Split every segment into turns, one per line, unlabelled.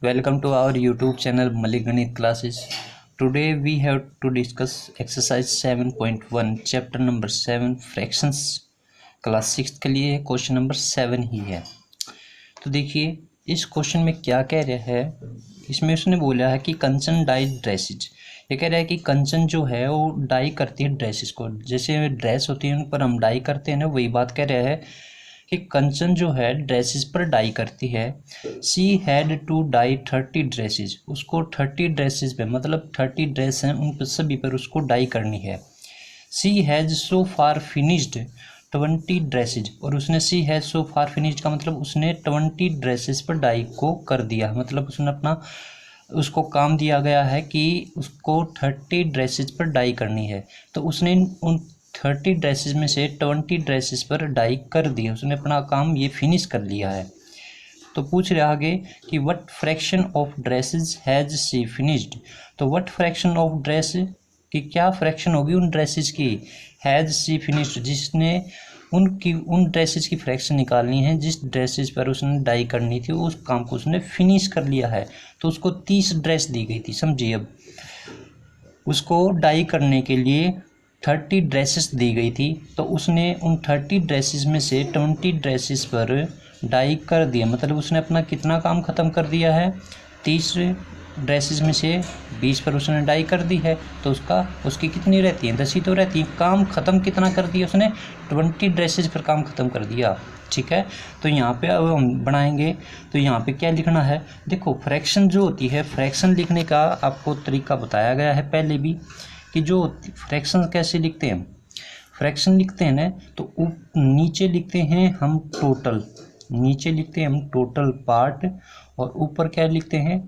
Welcome to our YouTube channel Malik Ganit Classes. Today we have to discuss exercise 7.1 chapter number 7 fractions. Class 6 के लिए question number 7 ही है। तो देखिए इस question में क्या कह रहा है, इसमें उसने बोला है कि कंचन डाई ड्रेसेज। ये कह रहा है कि कंचन जो है वो डाई करती है ड्रेसेस को, जैसे ड्रेस होती है उन पर हम डाई करते हैं ना, वही बात कह रहा है कि कंचन जो है ड्रेसेस पर डाई करती है। She had to dye 30 dresses, उसको 30 ड्रेसेस पे मतलब 30 ड्रेस हैं उन पर सभी पर उसको डाई करनी है। She has so far finished 20 dresses, और उसने सी हैज़ सो फार फिनिश्ड का मतलब उसने 20 ड्रेसेस पर डाई को कर दिया, मतलब उसने अपना उसको काम दिया गया है कि उसको 30 ड्रेसेस पर डाई करनी है। तो उसने उन 30 ड्रेसेस में से 20 ड्रेसेस पर डाई कर दिया, उसने अपना काम ये फिनिश कर लिया है। तो पूछ रहा आगे कि what fraction of dresses has she finished. तो व्हाट फ्रैक्शन ऑफ ड्रेस की क्या फ्रैक्शन होगी उन ड्रेसेस की, हैज़ सी फिनिश्ड जिसने उन ड्रेसेस की फ्रैक्शन निकालनी है जिस ड्रेसेस पर उसने डाई करनी थी, उस काम को उसने फिनिश कर लिया है। तो उसको 30 ड्रेस दी गई थी, समझिए। अब उसको डाई करने के लिए 30 ड्रेसेस दी गई थी, तो उसने उन 30 ड्रेसेस में से 20 ड्रेसेस पर डाई कर दिया, मतलब उसने अपना कितना काम ख़त्म कर दिया है, 30 ड्रेसेस में से 20 पर उसने डाई कर दी है। तो उसकी कितनी रहती है, 10 ही तो रहती है। काम ख़त्म कितना कर दिया उसने, 20 ड्रेसेस पर काम ख़त्म कर दिया। ठीक है, तो यहाँ पे अब हम बनाएंगे। तो यहाँ पे क्या लिखना है, देखो फ्रैक्शन जो होती है, फ्रैक्शन लिखने का आपको तरीका बताया गया है पहले भी कि जो फ्रैक्शन कैसे लिखते हैं। फ्रैक्शन लिखते हैं ना तो नीचे लिखते हैं हम टोटल, नीचे लिखते हैं हम टोटल पार्ट, और ऊपर क्या लिखते हैं,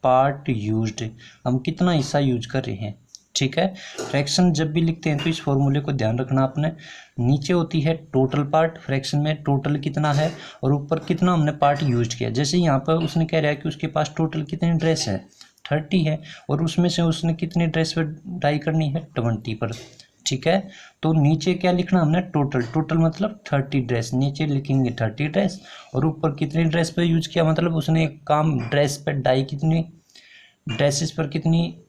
पार्ट यूज्ड, हम कितना हिस्सा यूज कर रहे हैं। ठीक है, फ्रैक्शन जब भी लिखते हैं तो इस फॉर्मूले को ध्यान रखना आपने। नीचे होती है टोटल पार्ट, फ्रैक्शन में टोटल कितना है और ऊपर कितना हमने पार्ट यूज किया। जैसे यहाँ पर उसने कह रहा है कि उसके पास टोटल कितनी ड्रेस है, 30 है, और उसमें से उसने कितनी ड्रेस पर डाई करनी है, 20 पर। ठीक है, तो नीचे क्या लिखना हमने, टोटल, टोटल मतलब 30 ड्रेस, नीचे लिखेंगे 30 ड्रेस, और ऊपर कितनी ड्रेस पर यूज किया, मतलब उसने काम ड्रेस पर डाई कितनी ड्रेसेस पर कितनी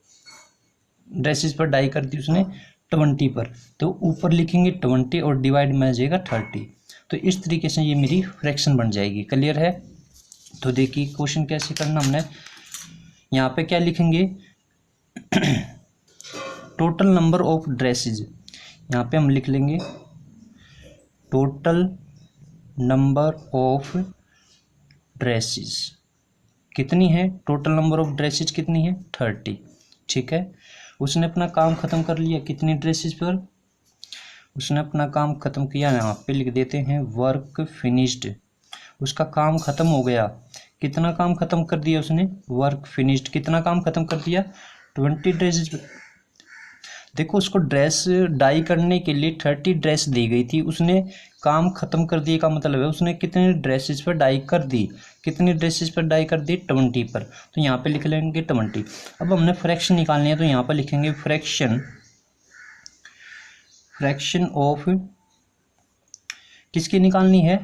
ड्रेसेस पर डाई कर दी उसने, 20 पर। तो ऊपर लिखेंगे 20 और डिवाइड में आ जाएगा 30। तो इस तरीके से ये मेरी फ्रैक्शन बन जाएगी। क्लियर है। तो देखिए क्वेश्चन कैसे करना, हमने यहाँ पे क्या लिखेंगे, टोटल नंबर ऑफ ड्रेसेस, यहाँ पे हम लिख लेंगे टोटल नंबर ऑफ ड्रेसेस कितनी है, टोटल नंबर ऑफ ड्रेसेस कितनी है, 30। ठीक है, उसने अपना काम ख़त्म कर लिया कितनी ड्रेसेस पर, उसने अपना काम ख़त्म किया, यहाँ पे लिख देते हैं वर्क फिनिश्ड, उसका काम ख़त्म हो गया। कितना काम ख़त्म कर दिया उसने, वर्क फिनिश्ड, कितना काम ख़त्म कर दिया, 20 ड्रेसेस। देखो उसको ड्रेस डाई करने के लिए 30 ड्रेस दी गई थी, उसने काम ख़त्म कर दिए का मतलब है उसने कितने ड्रेसेस पर डाई कर दी, कितनी ड्रेसेस पर डाई कर दी, 20 पर। तो यहाँ पे लिख लेंगे 20। अब हमने फ्रैक्शन निकालनी है, तो यहाँ पर लिखेंगे फ्रैक्शन ऑफ किसकी निकालनी है,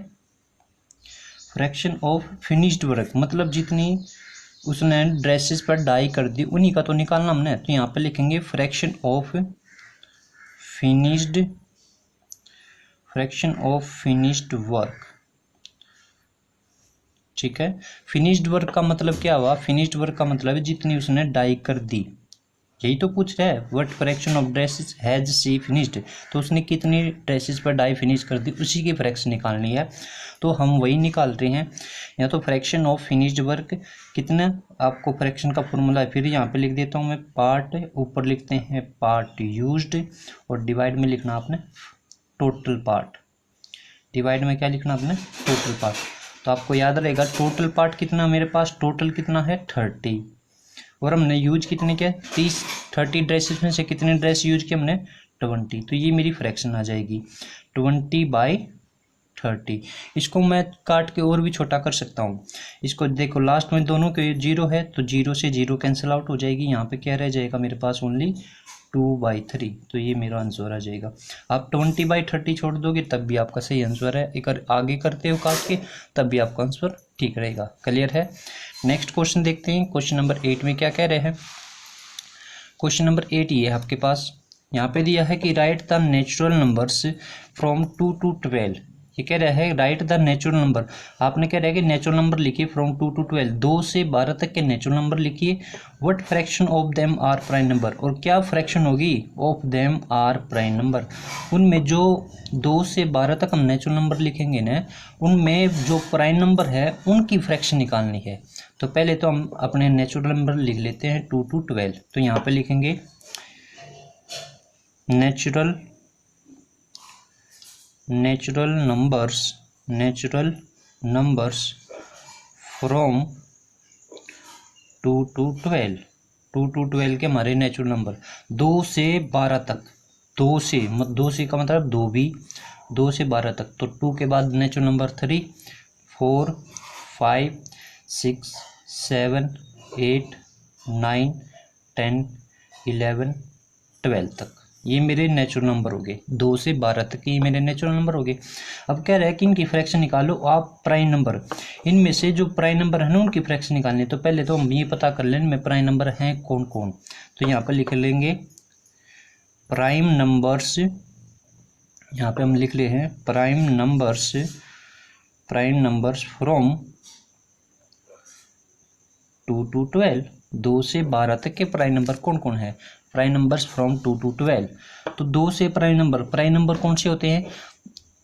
फ्रैक्शन ऑफ फिनिश्ड वर्क, मतलब जितनी उसने ड्रेसेस पर डाई कर दी उन्हीं का तो निकालना हमने। तो यहाँ पे लिखेंगे फ्रैक्शन ऑफ फिनिश्ड वर्क। ठीक है, फिनिश्ड वर्क का मतलब क्या हुआ, फिनिश्ड वर्क का मतलब है जितनी उसने डाई कर दी, यही तो पूछ रहा है। What fraction of dresses has she finished, तो उसने कितनी ड्रेसेस पर डाई फिनिश कर दी, उसी की फ्रैक्शन निकालनी है। तो हम वही निकाल रहे हैं। या तो फ्रैक्शन ऑफ फिनिश्ड वर्क कितना, आपको फ्रैक्शन का फॉर्मूला है, फिर यहाँ पे लिख देता हूँ मैं पार्ट, ऊपर लिखते हैं पार्ट यूज्ड, और डिवाइड में लिखना आपने टोटल पार्ट, डिवाइड में क्या लिखना आपने, टोटल पार्ट। तो आपको याद रहेगा टोटल पार्ट कितना मेरे पास, टोटल कितना है 30, और हमने यूज कितने किया, 30 ड्रेसेस में से कितने ड्रेस यूज किए हमने, 20। तो ये मेरी फ्रैक्शन आ जाएगी 20/30। इसको मैं काट के और भी छोटा कर सकता हूँ। इसको देखो लास्ट में दोनों के 0 है, तो 0 से 0 कैंसिल आउट हो जाएगी, यहाँ पे क्या रह जाएगा मेरे पास, ओनली 2/3, तो ये मेरा आंसर आ जाएगा। आप 20/30 छोड़ दोगे तब भी आपका सही आंसर है, एक आगे करते हो काट के तब भी आपका आंसर ठीक रहेगा। क्लियर है। नेक्स्ट क्वेश्चन देखते हैं। क्वेश्चन नंबर 8 में क्या कह रहे हैं। क्वेश्चन नंबर 8 ये है आपके पास, यहाँ पे दिया है कि right the natural numbers from 2 to 12। ये कह रहा है राइट द नेचुरल नंबर, आपने कह रहा है कि नेचुरल नंबर लिखिए फ्रॉम 2 to 12, 2 से 12 तक के नेचुरल नंबर लिखिए। What fraction of them are prime number, और क्या फ्रैक्शन होगी of them are prime number, उनमें जो 2 से 12 तक हम नेचुरल नंबर लिखेंगे ना, उनमें जो प्राइम नंबर है उनकी फ्रैक्शन निकालनी है। तो पहले तो हम अपने नेचुरल नंबर लिख लेते हैं 2 to 12। तो यहाँ पे लिखेंगे natural numbers from 2 to 12, 2 to 12 के हमारे नेचुरल नंबर 2 से 12 तक, 2 से का मतलब 2 से 12 तक। तो 2 के बाद नेचुरल नंबर 3, 4, 5, 6, 7, 8, 9, 10, 11, 12 तक, ये मेरे नेचुरल नंबर हो गए। 2 से 12 तक ये मेरे नेचुरल नंबर हो गए। अब कह रहा है कि इनकी फ्रैक्शन निकालो आप प्राइम नंबर, इनमें से जो प्राइम नंबर है ना उनकी फ्रैक्शन निकालनी है। तो पहले तो हम ये पता कर लें इनमें प्राइम नंबर हैं कौन कौन। तो यहाँ पर लिख लेंगे प्राइम नंबर्स, यहाँ पे हम लिख ले हैं प्राइम नंबर्स फ्रॉम 2 to 12, 2 से 12 तक के प्राइम नंबर कौन कौन है। प्राइम नंबर्स फ्रॉम 2 to 12, तो 2 से प्राइम नंबर कौन से होते हैं।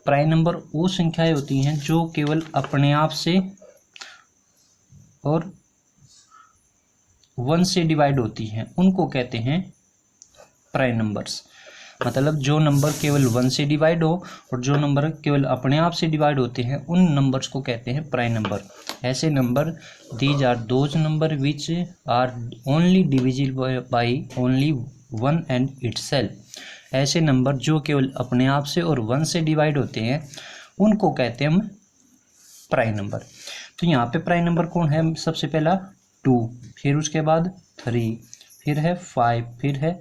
प्राइम नंबर वो संख्याएं होती हैं जो केवल अपने आप से और 1 से डिवाइड होती हैं, उनको कहते हैं प्राइम नंबर्स। मतलब जो नंबर केवल 1 से डिवाइड हो और जो नंबर केवल अपने आप से डिवाइड होते हैं उन नंबर्स को कहते हैं प्राइम नंबर। ऐसे number these are those number which are only divisible by only 1 and itself. ऐसे नंबर जो केवल अपने आप से और 1 से डिवाइड होते हैं उनको कहते हैं हम प्राइम नंबर। तो यहाँ पे प्राइम नंबर कौन है, सबसे पहला 2, फिर उसके बाद 3, फिर है 5, फिर है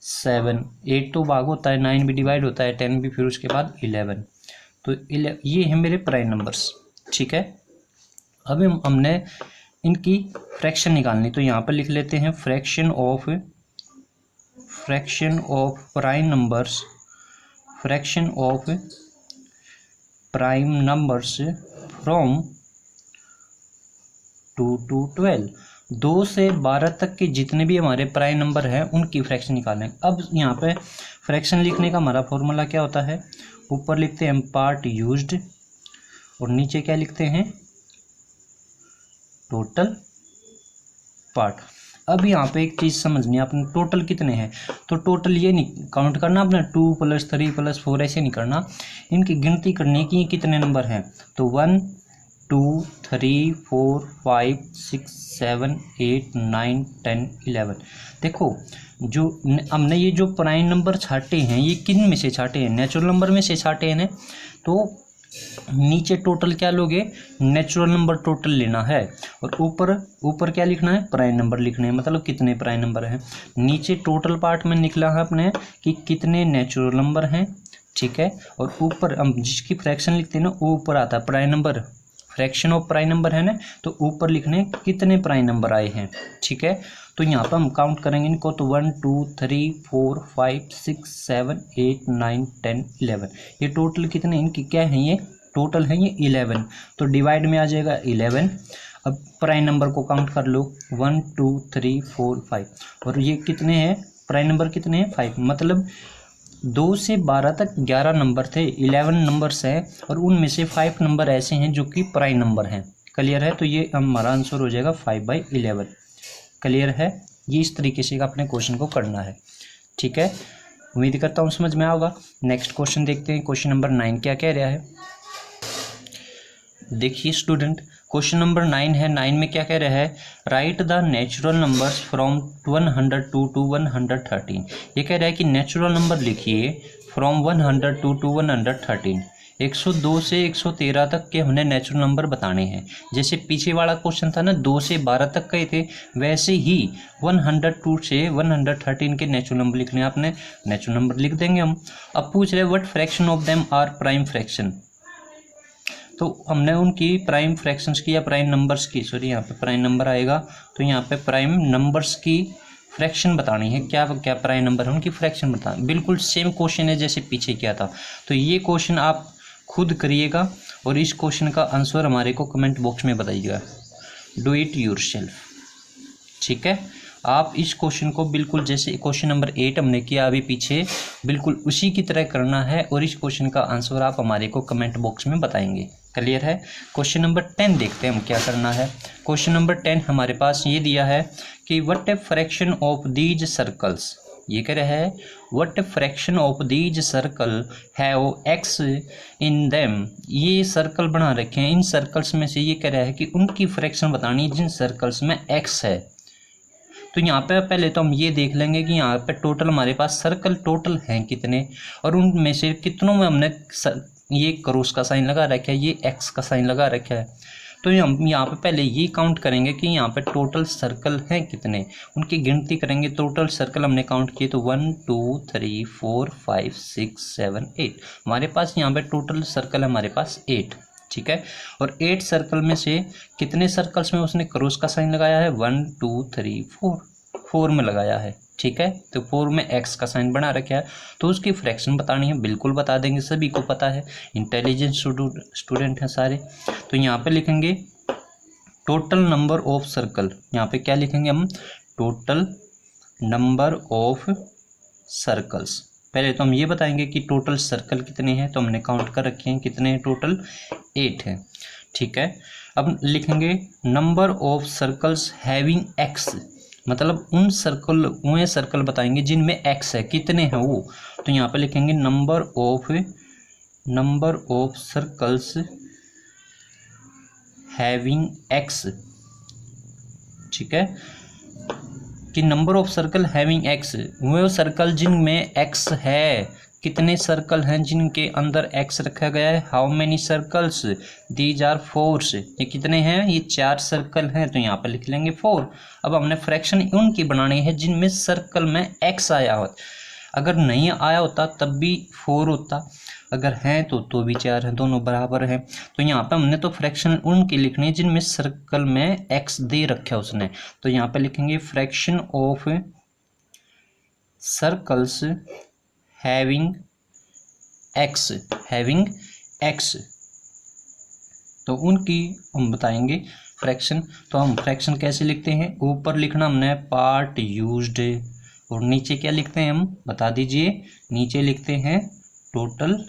7, 8 तो भाग होता है, 9 भी डिवाइड होता है, 10 भी, फिर उसके बाद 11। तो ये है मेरे प्राइम नंबर्स। ठीक है। अब हमने इनकी फ्रैक्शन निकालनी, तो यहाँ पर लिख लेते हैं fraction of prime numbers from 2 to 12, 2 से 12 तक के जितने भी हमारे प्राइम नंबर हैं उनकी फ्रैक्शन निकालें। अब यहाँ पे फ्रैक्शन लिखने का हमारा फॉर्मूला क्या होता है, ऊपर लिखते हैं पार्ट यूज्ड और नीचे क्या लिखते हैं टोटल पार्ट। अब यहाँ पे एक चीज़ समझनी है आपने, टोटल कितने हैं, तो टोटल ये नहीं काउंट करना अपना 2 + 3 + 4 ऐसे नहीं करना, इनकी गिनती करनी है कि ये कितने नंबर हैं। तो 1, 2, 3, 4, 5, 6, 7, 8, 9, 10, 11। देखो जो हमने ये जो प्राइम नंबर छाटे हैं ये किन में से छाटे हैं, नेचुरल नंबर में से छाटे हैं। तो नीचे टोटल क्या लोगे, नेचुरल नंबर टोटल लेना है और ऊपर क्या लिखना है, प्राइम नंबर लिखने हैं, मतलब कितने प्राइम नंबर हैं। नीचे टोटल पार्ट में निकला है अपने कि कितने नेचुरल नंबर हैं। ठीक है। और ऊपर हम जिसकी फ्रैक्शन लिखते हैं ना वो ऊपर आता है prime number, fraction of prime number है ना, तो ऊपर लिखने कितने प्राइम नंबर आए हैं। ठीक है। तो यहाँ पर हम काउंट करेंगे इनको, तो 1, 2, 3, 4, 5, 6, 7, 8, 9, 10, 11। ये टोटल कितने इनकी क्या है, ये टोटल है ये 11। तो डिवाइड में आ जाएगा 11। अब प्राइम नंबर को काउंट कर लो 1, 2, 3, 4, 5 और ये कितने हैं प्राइम नंबर कितने हैं 5। मतलब 2 से 12 तक 11 नंबर थे, 11 नंबर्स हैं और उनमें से 5 नंबर ऐसे हैं जो कि प्राइम नंबर हैं। क्लियर है। तो ये हमारा आंसर हो जाएगा 5/11। क्लियर है। ये इस तरीके से अपने क्वेश्चन को करना है। ठीक है। उम्मीद करता हूँ समझ में आएगा। नेक्स्ट क्वेश्चन देखते हैं। क्वेश्चन नंबर 9 क्या कह रहा है, देखिए स्टूडेंट क्वेश्चन नंबर 9 है। 9 में क्या कह रहा है, right the natural numbers from 102 to 113। ये कह रहा है कि नेचुरल नंबर लिखिए फ्रॉम 102 to 113। 102 से 113 तक के हमने नेचुरल नंबर बताने हैं। जैसे पीछे वाला क्वेश्चन था ना 2 से 12 तक के थे, वैसे ही 102 से 113 के नेचुरल नंबर लिखने हैं। आपने नेचुरल नंबर लिख देंगे हम। अब पूछ रहे what fraction of them are prime fraction, तो हमने उनकी प्राइम फ्रैक्शंस की या प्राइम नंबर्स की, सॉरी यहाँ पे प्राइम नंबर आएगा, तो यहाँ पे प्राइम नंबर्स की फ्रैक्शन बतानी है। क्या क्या प्राइम नंबर है उनकी फ्रैक्शन बताना। बिल्कुल सेम क्वेश्चन है जैसे पीछे किया था। तो ये क्वेश्चन आप खुद करिएगा और इस क्वेश्चन का आंसर हमारे को कमेंट बॉक्स में बताइएगा। डू इट योरसेल्फ, ठीक है। आप इस क्वेश्चन को बिल्कुल जैसे क्वेश्चन नंबर 8 हमने किया अभी पीछे, बिल्कुल उसी की तरह करना है और इस क्वेश्चन का आंसर आप हमारे को कमेंट बॉक्स में बताएंगे। क्लियर है। क्वेश्चन नंबर 10 देखते हैं हम क्या करना है। क्वेश्चन नंबर 10 हमारे पास ये दिया है कि what a fraction of these circles, ये कह रहा है what a fraction of these circle have x in them. ये सर्कल बना रखे हैं, इन सर्कल्स में से ये कह रहा है कि उनकी फ्रैक्शन बतानी जिन सर्कल्स में एक्स है। तो यहाँ पे पहले तो हम ये देख लेंगे कि यहाँ पे टोटल हमारे पास सर्कल टोटल हैं कितने, और उनमें से कितनों में हमने ये क्रॉस का साइन लगा रखा है, ये एक्स का साइन लगा रखा है। तो हम यहाँ पे पहले ये काउंट करेंगे कि यहाँ पे टोटल सर्कल हैं कितने, उनकी गिनती करेंगे। टोटल सर्कल हमने काउंट किए तो 1 2 3 4 5 6 7 8, हमारे पास यहाँ पे टोटल सर्कल है हमारे पास 8, ठीक है। और 8 सर्कल में से कितने सर्कल्स में उसने क्रॉस का साइन लगाया है, 1 2 3 4 में लगाया है, ठीक है। तो 4 में एक्स का साइन बना रखा है, तो उसकी फ्रैक्शन बतानी है। बिल्कुल बता देंगे, सभी को पता है, इंटेलिजेंट स्टूडेंट हैं सारे। तो यहाँ पे लिखेंगे टोटल नंबर ऑफ सर्कल, यहाँ पे क्या लिखेंगे हम, टोटल नंबर ऑफ सर्कल्स। पहले तो हम ये बताएंगे कि टोटल सर्कल कितने हैं, तो हमने काउंट कर रखे हैं कितने हैं, टोटल 8 हैं, ठीक है। अब लिखेंगे number of circles having x, मतलब उन सर्कल बताएंगे जिनमें एक्स है, कितने हैं वो। तो यहाँ पे लिखेंगे number of circles having x, ठीक है, कि number of circle having x, वो सर्कल जिनमें एक्स है, कितने सर्कल हैं जिनके अंदर एक्स रखा गया है। How many circles, these are 4, ये कितने हैं, ये 4 सर्कल हैं, तो यहाँ पर लिख लेंगे 4। अब हमने फ्रैक्शन उनकी बनानी है जिनमें सर्कल में एक्स आया हो, अगर नहीं आया होता तब भी 4 होता, अगर हैं तो भी 4 हैं, दोनों बराबर हैं। तो यहाँ पे हमने तो फ्रैक्शन उनकी लिखनी है जिनमें सर्कल में एक्स दे रखा है उसने। तो यहाँ पे लिखेंगे fraction of circles having x, तो उनकी हम बताएंगे फ्रैक्शन। तो हम फ्रैक्शन कैसे लिखते हैं, ऊपर लिखना हमने पार्ट यूज्ड, और नीचे क्या लिखते हैं हम बता दीजिए, नीचे लिखते हैं टोटल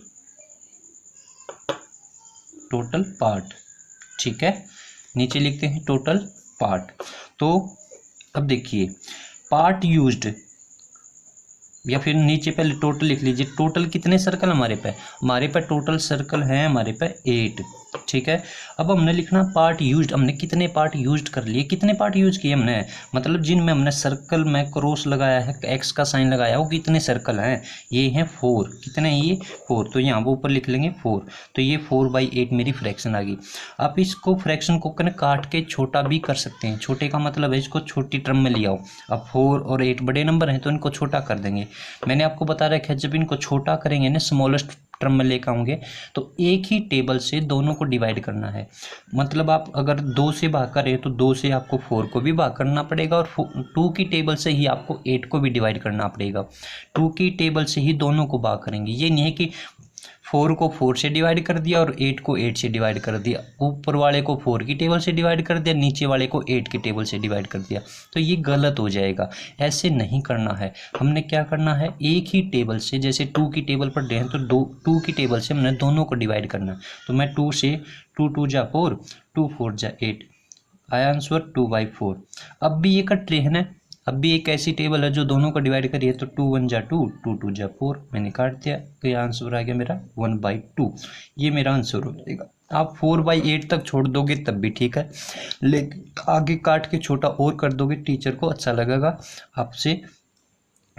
पार्ट, ठीक है, नीचे लिखते हैं टोटल पार्ट। तो अब देखिए पार्ट यूज्ड, या फिर नीचे पहले टोटल लिख लीजिए। टोटल कितने सर्कल हमारे पे टोटल सर्कल हैं हमारे पे 8, ठीक है। अब हमने लिखना पार्ट यूज्ड, हमने कितने पार्ट यूज्ड कर लिए, कितने पार्ट यूज किए हमने, मतलब जिनमें हमने सर्कल में क्रॉस लगाया है, एक्स का साइन लगाया, वो कितने सर्कल हैं, ये हैं 4, कितने हैं ये 4, तो यहाँ वो ऊपर लिख लेंगे 4। तो ये 4/8 मेरी फ्रैक्शन आ गई। आप इसको फ्रैक्शन को काट के छोटा भी कर सकते हैं, छोटे का मतलब है इसको छोटी टर्म में ले आओ। अब 4 और 8 बड़े नंबर हैं तो इनको छोटा कर देंगे। मैंने आपको बता रखा है जब इनको छोटा करेंगे ना, स्मॉलेस्ट टर्म में लेकर आएंगे, तो एक ही टेबल से दोनों को डिवाइड करना है। मतलब आप अगर 2 से भाग करें तो 2 से आपको 4 को भी भाग करना पड़ेगा, और 2 की टेबल से ही आपको 8 को भी डिवाइड करना पड़ेगा। 2 की टेबल से ही दोनों को भाग करेंगे, ये नहीं है कि 4 को 4 से डिवाइड कर दिया और 8 को 8 से डिवाइड कर दिया, ऊपर वाले को 4 की टेबल से डिवाइड कर दिया, नीचे वाले को 8 की टेबल से डिवाइड कर दिया, तो ये गलत हो जाएगा। ऐसे नहीं करना है, हमने क्या करना है, एक ही टेबल से, जैसे 2 की टेबल पर रहे हैं तो 2 की टेबल से हमने दोनों को डिवाइड करना है। तो मैं 2 से 2 2 जा 4, 2 4 जा 8, आया आंसर 2/4। अब भी ये कट रहे हैं ना, अब भी एक ऐसी टेबल है जो दोनों को डिवाइड करिए, तो 2 1 जा 2, 2 2 जा 4, मैंने काट दिया, तो यह आंसर आ गया मेरा 1/2, ये मेरा आंसर हो जाएगा। आप 4/8 तक छोड़ दोगे तब भी ठीक है, लेकिन आगे काट के छोटा और कर दोगे, टीचर को अच्छा लगेगा, आपसे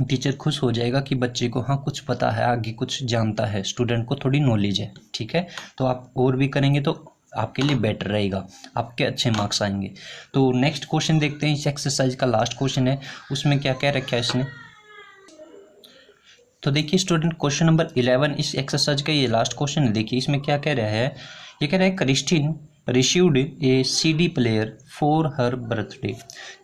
टीचर खुश हो जाएगा कि बच्चे को हाँ कुछ पता है, आगे कुछ जानता है, स्टूडेंट को थोड़ी नॉलेज है। ठीक है, तो आप और भी करेंगे तो आपके लिए बेटर रहेगा, आपके अच्छे मार्क्स आएंगे। तो नेक्स्ट क्वेश्चन देखते हैं, इस एक्सरसाइज का लास्ट क्वेश्चन है, उसमें क्या क्या रखा है इसने। तो देखिए स्टूडेंट, क्वेश्चन नंबर 11 इस एक्सरसाइज का ये लास्ट क्वेश्चन है। देखिए इसमें क्या कह रहा है, ये कह रहा है Christine received A CD player for her birthday,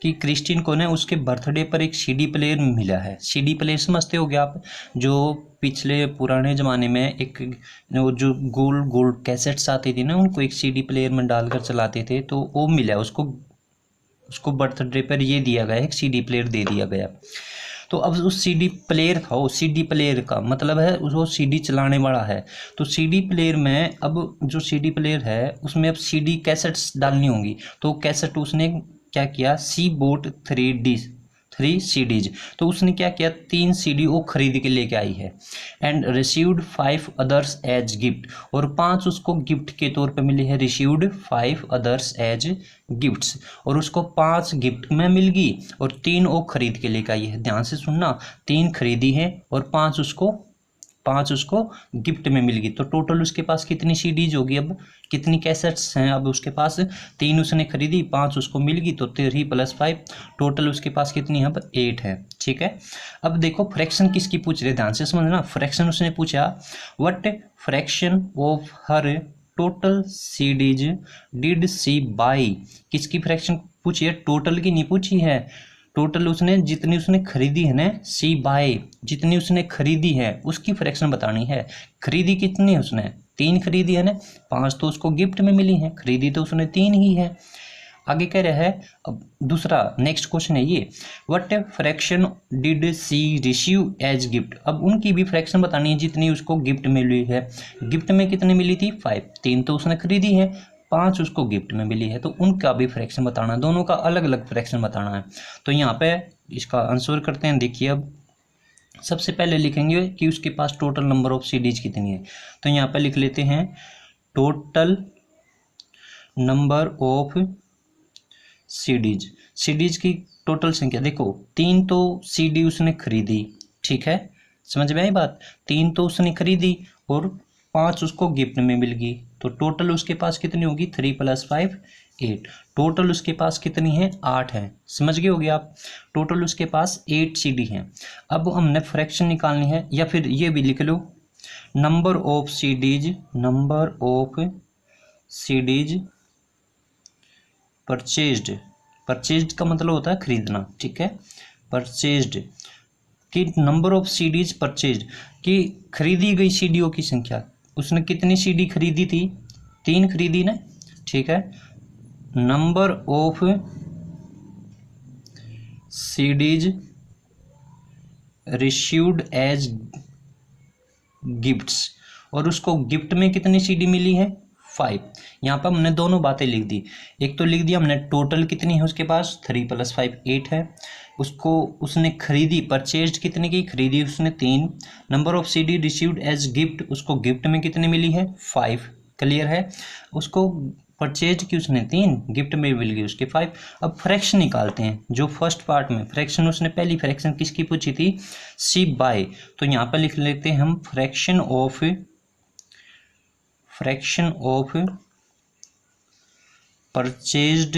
कि क्रिस्टीन को ना उसके बर्थडे पर एक सीडी प्लेयर मिला है। सीडी प्लेयर समझते हो गया आप, जो पिछले पुराने ज़माने में एक जो गोल्ड गोल्ड कैसेट्स आती थी ना, उनको एक सीडी प्लेयर में डालकर चलाते थे, तो वो मिला उसको, उसको बर्थडे पर ये दिया गया, एक सीडी प्लेयर दे दिया गया। तो अब उस सीडी प्लेयर था, वो सीडी प्लेयर का मतलब है वो सीडी चलाने वाला है। तो सीडी प्लेयर में अब जो सीडी प्लेयर है उसमें अब सीडी कैसेट्स डालनी होंगी। तो कैसेट उसने क्या किया, सी बोट 3 सीडीज, तो उसने क्या किया, 3 सीडी वो खरीद के लेके आई है। And received 5 others as gift, और 5 उसको गिफ्ट के तौर पे मिली है। रिसीव्ड 5 अदर्स एज गिफ्ट्स, और उसको 5 गिफ्ट में मिल गई, और 3 वो खरीद के लेके आई है। ध्यान से सुनना, 3 खरीदी है और 5 उसको गिफ्ट में मिल गई। तो टोटल उसके पास कितनी सीडीज होगी, अब कितनी कैसेट्स हैं अब उसके पास, 3 उसने खरीदी, 5 उसको मिल गई, तो 3 + 5 टोटल उसके पास कितनी है, अब 8 है। ठीक है, अब देखो फ्रैक्शन किसकी पूछ रहे, ध्यान से समझना। फ्रैक्शन उसने पूछा, what fraction of her total CDs did she buy, किसकी फ्रैक्शन पूछी है, टोटल की नहीं पूछी है। टोटल उसने जितनी उसने खरीदी है ना, सी बाय, जितनी उसने खरीदी है उसकी फ्रैक्शन बतानी है। खरीदी कितनी उसने, 3 खरीदी है ना, 5 तो उसको गिफ्ट में मिली है, खरीदी तो उसने 3 ही है। आगे कह रहा है, अब दूसरा नेक्स्ट क्वेश्चन है ये, what fraction did she receive as gift, अब उनकी भी फ्रैक्शन बतानी है जितनी उसको गिफ्ट मिली है। गिफ्ट में कितनी मिली थी, 5, 3 तो उसने खरीदी है, 5 उसको गिफ्ट में मिली है, तो उनका भी फ्रैक्शन बताना है, दोनों का अलग अलग फ्रैक्शन बताना है। तो यहाँ पे इसका आंसर करते हैं। देखिए अब सबसे पहले लिखेंगे कि उसके पास टोटल नंबर ऑफ सीडीज कितनी है। तो यहाँ पे लिख लेते हैं total number of CDs, CDs की टोटल संख्या। देखो 3 तो सीडी उसने खरीदी, ठीक है, समझ में आई बात, 3 तो उसने खरीदी और 5 उसको गिफ्ट में मिल गई, तो टोटल उसके पास कितनी होगी, 3 + 5 8, टोटल उसके पास कितनी है, 8 है। समझ गए होगे आप, टोटल उसके पास 8 सीडी हैं। अब हमने फ्रैक्शन निकालनी है, या फिर ये भी लिख लो, number of CDs, number of CDs purchased, purchased का मतलब होता है खरीदना, ठीक है, परचेज्ड कि नंबर ऑफ सीडीज परचेज्ड, कि खरीदी गई सीडीओ की संख्या। उसने कितनी सीडी खरीदी थी, 3 खरीदी ना, ठीक है। Number of CDs received as gifts, और उसको गिफ्ट में कितनी सीडी मिली है, 5। यहाँ पर हमने दोनों बातें लिख दी, एक तो लिख दिया हमने टोटल कितनी है उसके पास, 3 + 5 8 है। उसको उसने खरीदी, परचेज्ड कितने की खरीदी उसने 3। Number of CD received as gift, उसको गिफ्ट में कितनी मिली है, 5, क्लियर है। उसको परचेज की उसने 3, गिफ्ट में मिल गई उसके 5। अब फ्रैक्शन निकालते हैं, जो फर्स्ट पार्ट में फ्रैक्शन उसने पहली फ्रैक्शन किसकी पूछी थी, सी बाय, तो यहाँ पर लिख लेते हैं हम फ्रैक्शन ऑफ परचेज्ड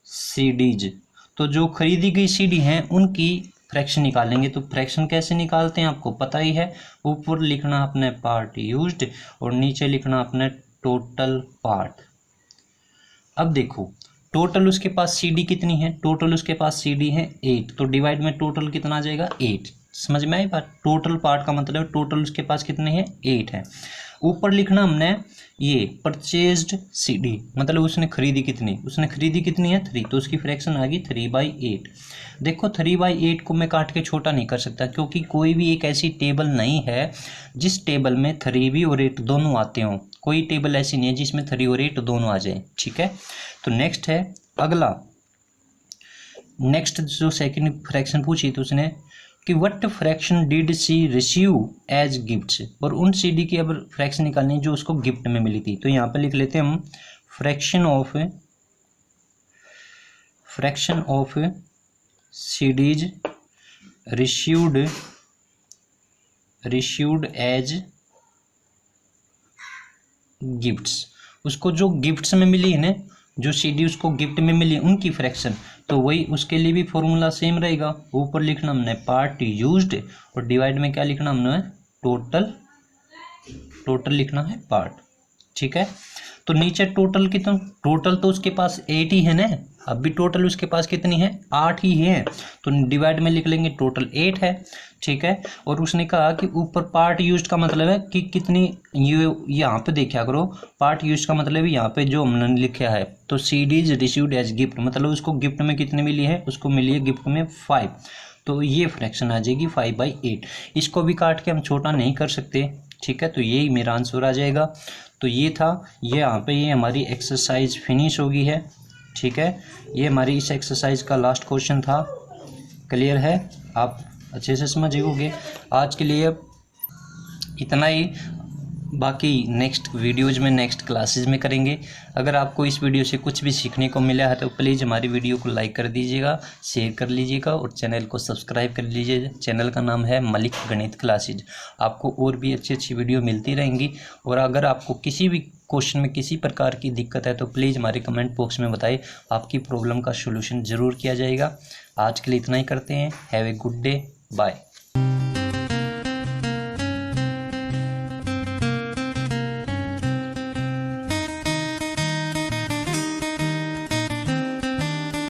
सीडीज, तो जो खरीदी गई सीडी हैं उनकी फ्रैक्शन निकालेंगे। तो फ्रैक्शन कैसे निकालते हैं आपको पता ही है, ऊपर लिखना अपने पार्ट यूज्ड और नीचे लिखना अपने टोटल पार्ट। अब देखो टोटल उसके पास सीडी कितनी है, टोटल उसके पास सीडी है 8, तो डिवाइड में टोटल कितना आ जाएगा, 8। समझ में आई बात, टोटल पार्ट का मतलब टोटल उसके पास कितने हैं, 8 है। ऊपर लिखना हमने ये परचेज्ड सीडी, मतलब उसने खरीदी कितनी, उसने खरीदी कितनी है 3, तो उसकी फ्रैक्शन आ गई 3/8। देखो 3/8 को मैं काट के छोटा नहीं कर सकता, क्योंकि कोई भी एक ऐसी टेबल नहीं है जिस टेबल में 3 भी और 8 दोनों आते हों, कोई टेबल ऐसी नहीं है जिसमें 3 और 8 दोनों आ जाए, ठीक है। तो नेक्स्ट है अगला, नेक्स्ट जो सेकंड फ्रैक्शन पूछी तो उसने कि what fraction did she receive as gifts, और उन सीडी की अब फ्रैक्शन निकालनी जो उसको गिफ्ट में मिली थी। तो यहाँ पे लिख लेते हैं हम fraction of CDs received as gifts, उसको जो गिफ्ट्स में मिली है ना, जो सीडी उसको गिफ्ट में मिली उनकी फ्रैक्शन, तो वही उसके लिए भी फॉर्मूला सेम रहेगा। ऊपर लिखना हमने पार्ट यूज्ड और डिवाइड में क्या लिखना हमने, टोटल लिखना है पार्ट। ठीक है, तो नीचे टोटल कितना, टोटल तो उसके पास 8 ही है ना, अब भी टोटल उसके पास कितनी है, 8 ही है, तो डिवाइड में लिख लेंगे टोटल 8 है। ठीक है, और उसने कहा कि ऊपर पार्ट यूज्ड का मतलब है कि कितनी, ये यहाँ पे देखा करो, पार्ट यूज्ड का मतलब है यहाँ पे जो हमने लिखा है, तो सीडीज रिसीव्ड एज गिफ्ट, मतलब उसको गिफ्ट में कितने मिली है, उसको मिली है गिफ्ट में 5, तो ये फ्रैक्शन आ जाएगी 5/8। इसको भी काट के हम छोटा नहीं कर सकते। ठीक है, तो यही मेरा आंसर आ जाएगा। तो ये था, ये यहाँ पे ये हमारी एक्सरसाइज फिनिश हो गई है। ठीक है, ये हमारी इस एक्सरसाइज का लास्ट क्वेश्चन था। क्लियर है, आप अच्छे से समझोगे। आज के लिए इतना ही, बाकी नेक्स्ट वीडियोज़ में नेक्स्ट क्लासेस में करेंगे। अगर आपको इस वीडियो से कुछ भी सीखने को मिला है तो प्लीज़ हमारी वीडियो को लाइक कर दीजिएगा, शेयर कर लीजिएगा और चैनल को सब्सक्राइब कर लीजिए। चैनल का नाम है मलिक गणित क्लासेज। आपको और भी अच्छी अच्छी वीडियो मिलती रहेंगी। और अगर आपको किसी भी क्वेश्चन में किसी प्रकार की दिक्कत है तो प्लीज़ हमारे कमेंट बॉक्स में बताइए, आपकी प्रॉब्लम का सोल्यूशन ज़रूर किया जाएगा। आज के लिए इतना ही करते हैं। Have a good day, bye.